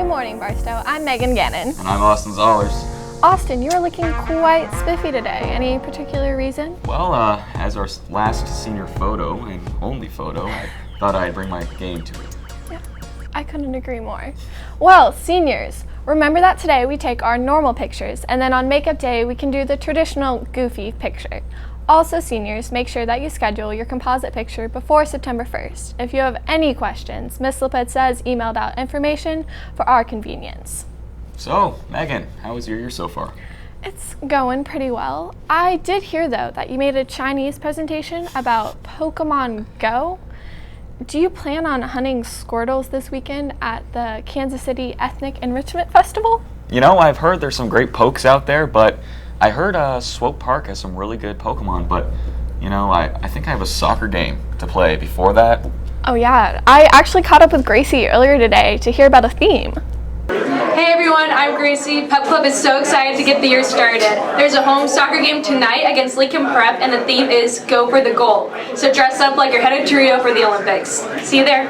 Good morning, Barstow. I'm Megan Gannon. And I'm Austin Zollers. Austin, you are looking quite spiffy today. Any particular reason? Well, as our last senior photo, and only photo, I thought I'd bring my game to it. Yeah, I couldn't agree more. Well, seniors, remember that today we take our normal pictures, and then on makeup day we can do the traditional goofy picture. Also, seniors, make sure that you schedule your composite picture before September 1st. If you have any questions, Ms. Lopez says emailed out information for our convenience. So, Megan, how was your year so far? It's going pretty well. I did hear, though, that you made a Chinese presentation about Pokemon Go. Do you plan on hunting Squirtles this weekend at the Kansas City Ethnic Enrichment Festival? You know, I've heard there's some great pokes out there, but I heard Swope Park has some really good Pokemon, but, you know, I think I have a soccer game to play before that. Oh yeah, I actually caught up with Gracie earlier today to hear about a theme. Hey everyone, I'm Gracie. Pep Club is so excited to get the year started. There's a home soccer game tonight against Lincoln Prep, and the theme is Go for the Goal. So dress up like you're headed to Rio for the Olympics. See you there.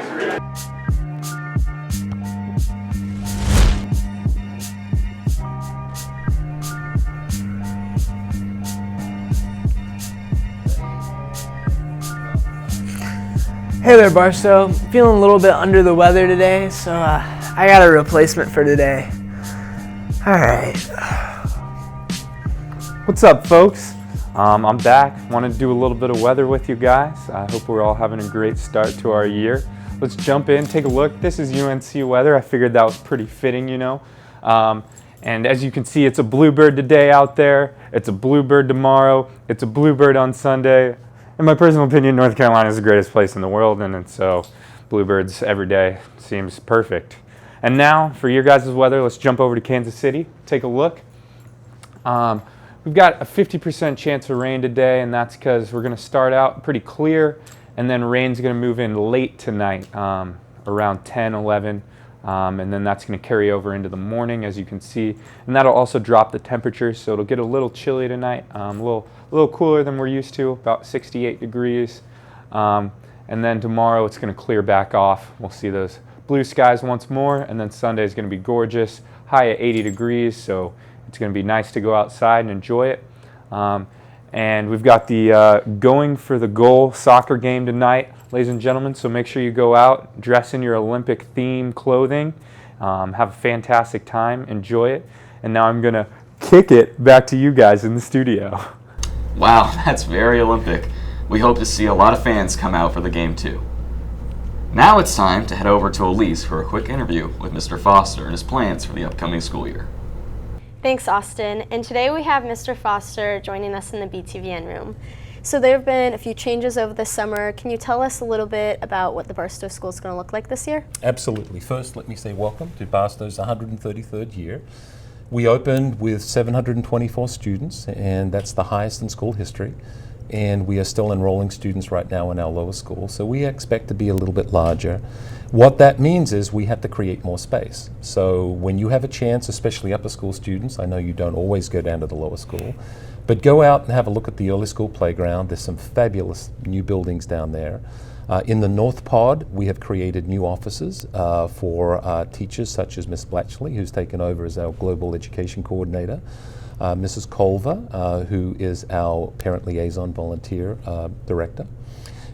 Hey there, Barstow. Feeling a little bit under the weather today, so I got a replacement for today. Alright. What's up, folks? I'm back. Wanted to do a little bit of weather with you guys. I hope we're all having a great start to our year. Let's jump in, take a look. This is UNC weather. I figured that was pretty fitting, you know. And as you can see, it's a bluebird today out there. It's a bluebird tomorrow. It's a bluebird on Sunday. In my personal opinion, North Carolina is the greatest place in the world, and so bluebirds every day seems perfect. And now, for your guys' weather, let's jump over to Kansas City, take a look. We've got a 50% chance of rain today, and that's because we're going to start out pretty clear, and then rain's going to move in late tonight, around 10, 11, and then that's going to carry over into the morning, as you can see. And that'll also drop the temperature, so it'll get a little chilly tonight, a little cooler than we're used to, about 68 degrees. And then tomorrow it's going to clear back off. We'll see those blue skies once more, and then Sunday is going to be gorgeous, high at 80 degrees, so it's going to be nice to go outside and enjoy it. And we've got the Going for the Goal soccer game tonight, ladies and gentlemen, so make sure you go out, dress in your Olympic theme clothing, have a fantastic time, enjoy it. And now I'm going to kick it back to you guys in the studio. Wow, that's very Olympic. We hope to see a lot of fans come out for the game too. Now it's time to head over to Elise for a quick interview with Mr. Foster and his plans for the upcoming school year. Thanks, Austin. And today we have Mr. Foster joining us in the BTVN room. So there have been a few changes over the summer. Can you tell us a little bit about what the Barstow School is going to look like this year? Absolutely. First, let me say welcome to Barstow's 133rd year. We opened with 724 students, and that's the highest in school history. And we are still enrolling students right now in our lower school, so we expect to be a little bit larger. What that means is we have to create more space. So when you have a chance, especially upper school students, I know you don't always go down to the lower school, but go out and have a look at the early school playground. There's some fabulous new buildings down there. In the North Pod, we have created new offices for teachers such as Ms. Blatchley, who's taken over as our Global Education Coordinator, Mrs. Culver, who is our Parent Liaison Volunteer Director.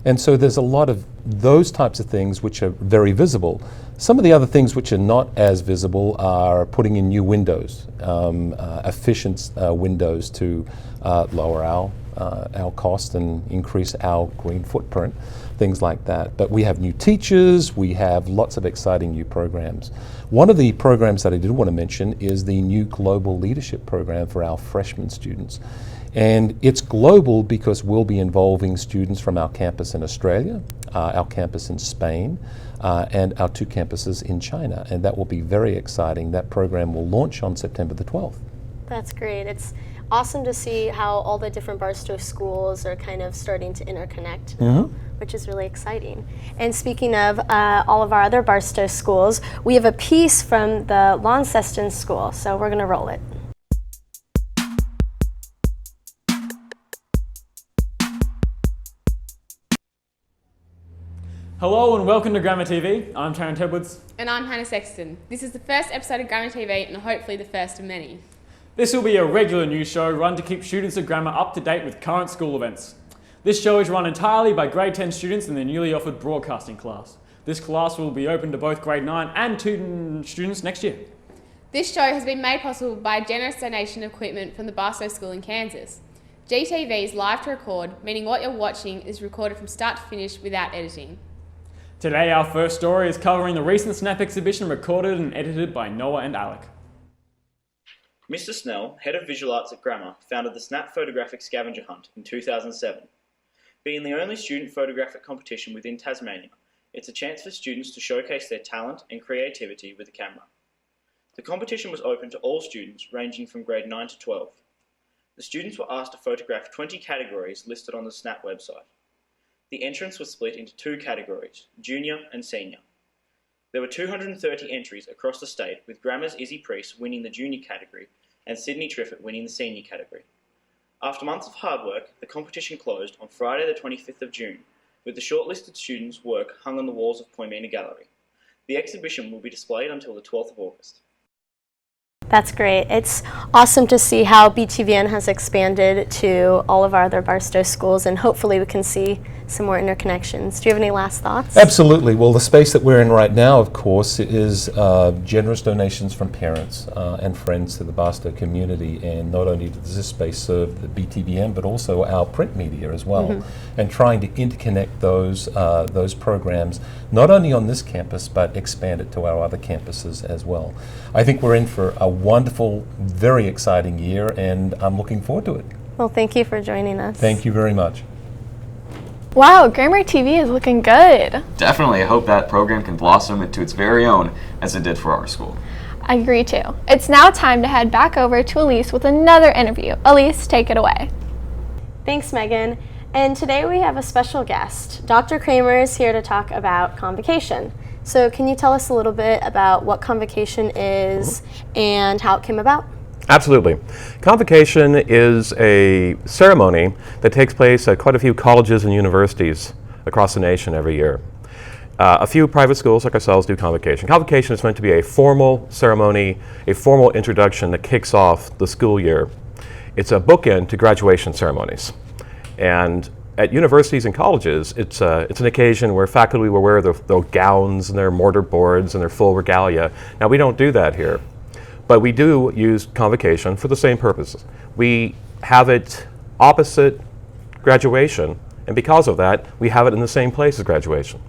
And so there's a lot of those types of things which are very visible. Some of the other things which are not as visible are putting in new windows, efficient windows to lower our cost and increase our green footprint, things like that. But we have new teachers, we have lots of exciting new programs. One of the programs that I did want to mention is the new Global Leadership Program for our freshman students. And it's global because we'll be involving students from our campus in Australia, our campus in Spain, and our 2 campuses in China. And that will be very exciting. That program will launch on September the 12th. That's great. It's awesome to see how all the different Barstow schools are kind of starting to interconnect, which is really exciting. And speaking of all of our other Barstow schools, we have a piece from the Launceston School, so we're going to roll it. Hello and welcome to Grammar TV. I'm Tarrant Edwards. And I'm Hannah Sexton. This is the first episode of Grammar TV and hopefully the first of many. This will be a regular news show run to keep students of grammar up to date with current school events. This show is run entirely by grade 10 students in the newly offered broadcasting class. This class will be open to both grade 9 and 2 students next year. This show has been made possible by a generous donation of equipment from the Barstow School in Kansas. GTV is live to record, meaning what you're watching is recorded from start to finish without editing. Today our first story is covering the recent Snap exhibition recorded and edited by Noah and Alec. Mr. Snell, Head of Visual Arts at Grammar, founded the Snap Photographic Scavenger Hunt in 2007. Being the only student photographic competition within Tasmania, it's a chance for students to showcase their talent and creativity with a camera. The competition was open to all students ranging from grade 9 to 12. The students were asked to photograph 20 categories listed on the Snap website. The entrance was split into 2 categories, junior and senior. There were 230 entries across the state, with Grammar's Izzy Priest winning the junior category and Sydney Triffett winning the senior category. After months of hard work, the competition closed on Friday the 25th of June, with the shortlisted students' work hung on the walls of Poimina Gallery. The exhibition will be displayed until the 12th of August. That's great. It's awesome to see how BTVN has expanded to all of our other Barstow schools, and hopefully we can see some more interconnections. Do you have any last thoughts? Absolutely. Well, the space that we're in right now, of course, is generous donations from parents and friends to the Barstow community, and not only does this space serve the BTVN, but also our print media as well, and trying to interconnect those programs, not only on this campus, but expand it to our other campuses as well. I think we're in for a wonderful, very exciting year, and I'm looking forward to it. Well, thank you for joining us. Thank you very much. Wow, Grammar TV is looking good. Definitely, I hope that program can blossom into its very own, as it did for our school. I agree too. It's now time to head back over to Elise with another interview. Elise, take it away. Thanks, Megan. And today we have a special guest. Dr. Kramer is here to talk about Convocation. So can you tell us a little bit about what Convocation is and how it came about? Absolutely. Convocation is a ceremony that takes place at quite a few colleges and universities across the nation every year. A few private schools like ourselves do Convocation. Convocation is meant to be a formal ceremony, a formal introduction that kicks off the school year. It's a bookend to graduation ceremonies. And at universities and colleges, it's an occasion where faculty will wear their gowns and their mortar boards and their full regalia. Now, we don't do that here. But we do use Convocation for the same purposes. We have it opposite graduation, and because of that, we have it in the same place as graduation.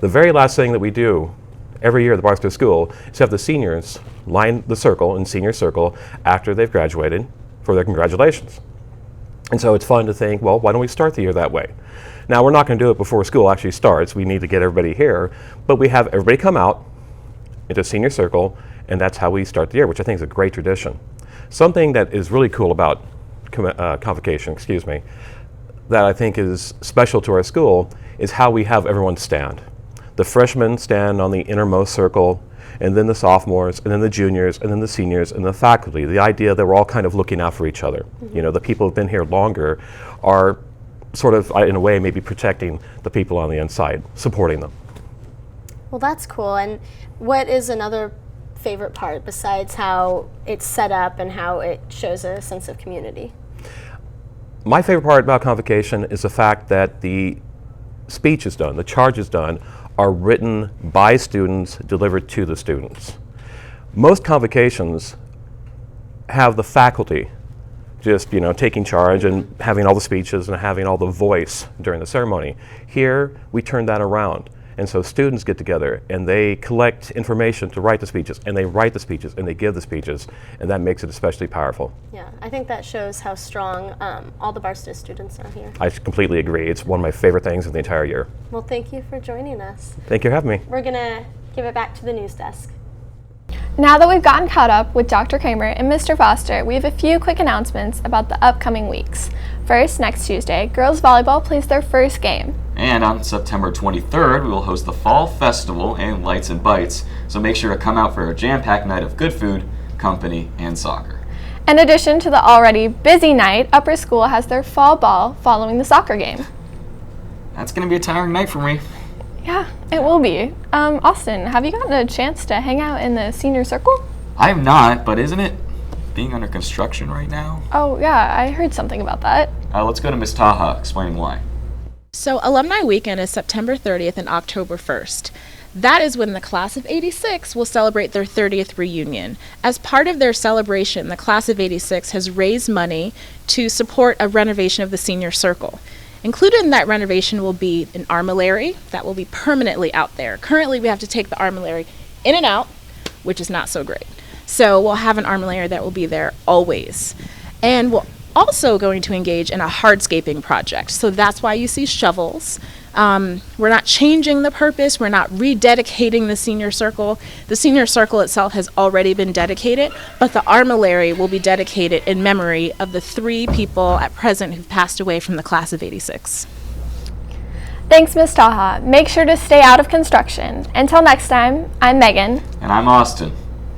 The very last thing that we do every year at the Barstow School is have the seniors line the circle in senior circle after they've graduated for their congratulations. And so it's fun to think, well, why don't we start the year that way? Now, we're not going to do it before school actually starts. We need to get everybody here, but we have everybody come out into senior circle, and that's how we start the year, which I think is a great tradition. Something that is really cool about Convocation, that I think is special to our school is how we have everyone stand. The freshmen stand on the innermost circle, and then the sophomores, and then the juniors, and then the seniors, and the faculty. The idea that we're all kind of looking out for each other. You know, the people who've been here longer are sort of, in a way, maybe protecting the people on the inside, supporting them. Well, that's cool. And what is another favorite part besides how it's set up and how it shows a sense of community? My favorite part about Convocation is the fact that the speech is done, the charge is done, are written by students, delivered to the students. Most convocations have the faculty just, taking charge and having all the speeches and having all the voice during the ceremony. Here, we turn that around. And so students get together and they collect information to write the speeches, and they write the speeches and they give the speeches, and that makes it especially powerful. Yeah, I think that shows how strong all the Barstow students are here. I completely agree. It's one of my favorite things of the entire year. Well, thank you for joining us. Thank you for having me. We're gonna give it back to the news desk. Now that we've gotten caught up with Dr. Kramer and Mr. Foster, we have a few quick announcements about the upcoming weeks. First, next Tuesday, girls volleyball plays their first game. And on September 23rd, we will host the Fall Festival and Lights and Bites, so make sure to come out for a jam-packed night of good food, company, and soccer. In addition to the already busy night, Upper School has their fall ball following the soccer game. That's going to be a tiring night for me. Yeah, it will be. Austin, have you gotten a chance to hang out in the senior circle? I have not, but isn't it being under construction right now? Oh, yeah, I heard something about that. Let's go to Ms. Taha explaining why. So Alumni Weekend is September 30th and October 1st. That is when the class of 86 will celebrate their 30th reunion. As part of their celebration, the class of 86 has raised money to support a renovation of the senior circle. Included in that renovation will be an armillary that will be permanently out there. Currently, we have to take the armillary in and out, which is not so great. So we'll have an armillary that will be there always. And we're also going to engage in a hardscaping project. So that's why you see shovels. We're not changing the purpose. We're not rededicating the senior circle. The senior circle itself has already been dedicated, but the armillary will be dedicated in memory of the 3 people at present who've passed away from the class of 86. Thanks, Ms. Taha. Make sure to stay out of construction. Until next time, I'm Megan. And I'm Austin.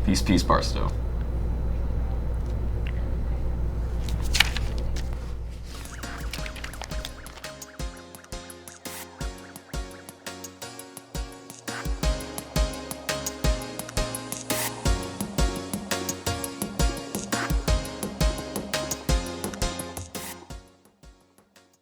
Peace, peace, Barstow.